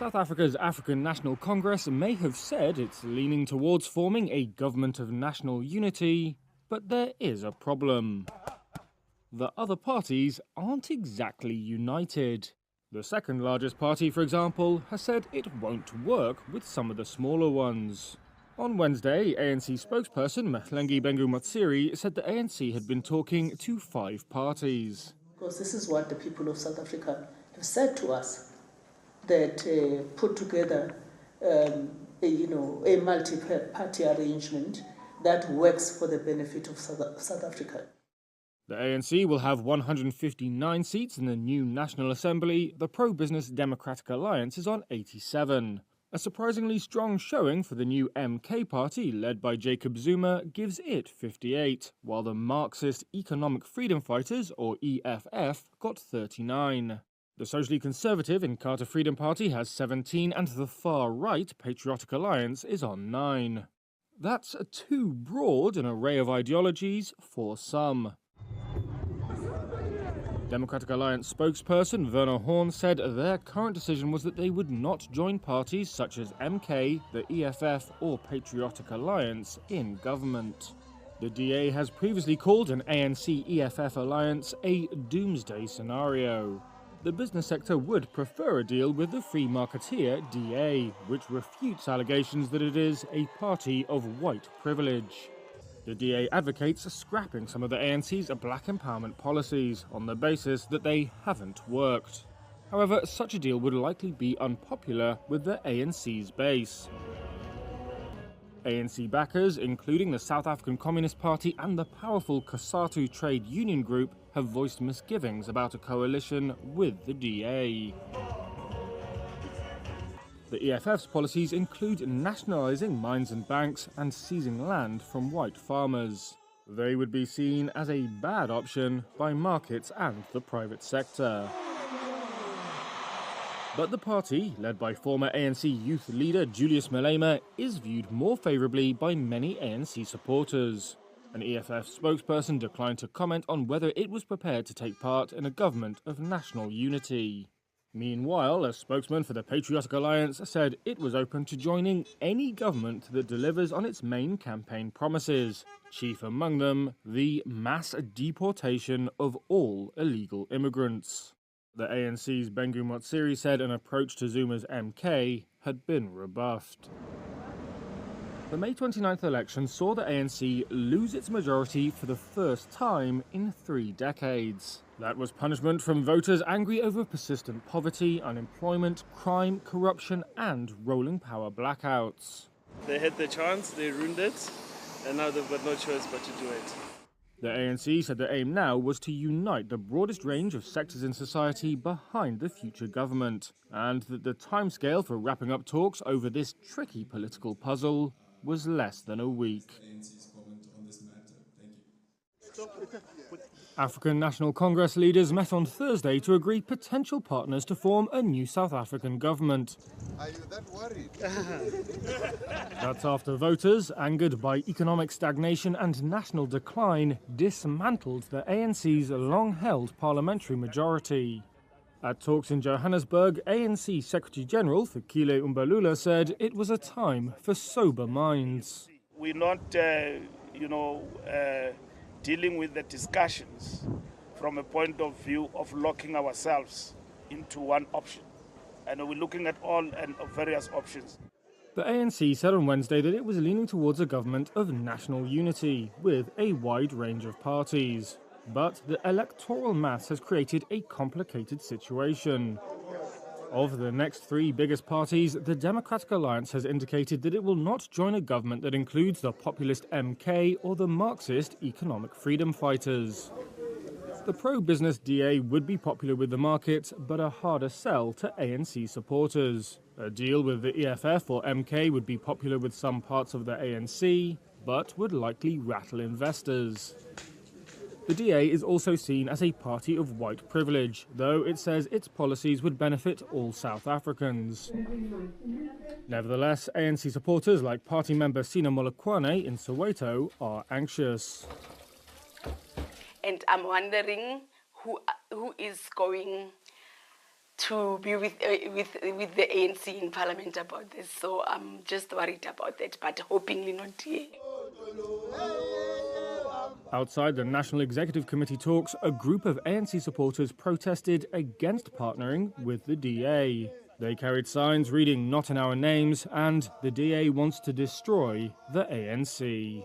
South Africa's African National Congress may have said it's leaning towards forming a government of national unity, but there is a problem. The other parties aren't exactly united. The second largest party, for example, has said it won't work with some of the smaller ones. On Wednesday, ANC spokesperson Mahlengi Bengu-Motsiri said the ANC had been talking to 5 parties. Because this is what the people of South Africa have said to us, that put together a multi-party arrangement that works for the benefit of South Africa. The ANC will have 159 seats in the new National Assembly. The pro-business Democratic Alliance is on 87. A surprisingly strong showing for the new MK party, led by Jacob Zuma, gives it 58, while the Marxist Economic Freedom Fighters, or EFF, got 39. The socially conservative Inkatha Freedom Party has 17, and the far-right Patriotic Alliance is on 9. That's too broad an array of ideologies for some. Democratic Alliance spokesperson Werner Horn said their current decision was that they would not join parties such as MK, the EFF or Patriotic Alliance in government. The DA has previously called an ANC-EFF alliance a doomsday scenario. The business sector would prefer a deal with the free marketeer DA, which refutes allegations that it is a party of white privilege. The DA advocates scrapping some of the ANC's black empowerment policies on the basis that they haven't worked. However, such a deal would likely be unpopular with the ANC's base. ANC backers, including the South African Communist Party and the powerful COSATU trade union group, have voiced misgivings about a coalition with the DA. The EFF's policies include nationalising mines and banks and seizing land from white farmers. They would be seen as a bad option by markets and the private sector. But the party, led by former ANC youth leader Julius Malema, is viewed more favourably by many ANC supporters. An EFF spokesperson declined to comment on whether it was prepared to take part in a government of national unity. Meanwhile, a spokesman for the Patriotic Alliance said it was open to joining any government that delivers on its main campaign promises, chief among them the mass deportation of all illegal immigrants. The ANC's Bengu-Motsiri said an approach to Zuma's MK had been rebuffed. The May 29th election saw the ANC lose its majority for the first time in 3 decades. That was punishment from voters angry over persistent poverty, unemployment, crime, corruption, and rolling power blackouts. They had the chance, they ruined it, and now they've got no choice but to do it. The ANC said the aim now was to unite the broadest range of sectors in society behind the future government, and that the timescale for wrapping up talks over this tricky political puzzle was less than a week. African National Congress leaders met on Thursday to agree potential partners to form a new South African government. Are you that worried? That's after voters, angered by economic stagnation and national decline, dismantled the ANC's long-held parliamentary majority. At talks in Johannesburg, ANC Secretary-General Fikile Mbalula said it was a time for sober minds. We're not, dealing with the discussions from a point of view of locking ourselves into one option. And we're looking at all and various options. The ANC said on Wednesday that it was leaning towards a government of national unity, with a wide range of parties. But the electoral mass has created a complicated situation. Of the next 3 biggest parties, the Democratic Alliance has indicated that it will not join a government that includes the populist MK or the Marxist Economic Freedom Fighters. The pro-business DA would be popular with the market, but a harder sell to ANC supporters. A deal with the EFF or MK would be popular with some parts of the ANC, but would likely rattle investors. The DA is also seen as a party of white privilege, though it says its policies would benefit all South Africans. Nevertheless, ANC supporters like party member Sina Molokwane in Soweto are anxious. And I'm wondering who is going to be with the ANC in Parliament about this. So I'm just worried about that, but hopingly not here. Outside the National Executive Committee talks, a group of ANC supporters protested against partnering with the DA. They carried signs reading "Not in our names" and "The DA wants to destroy the ANC."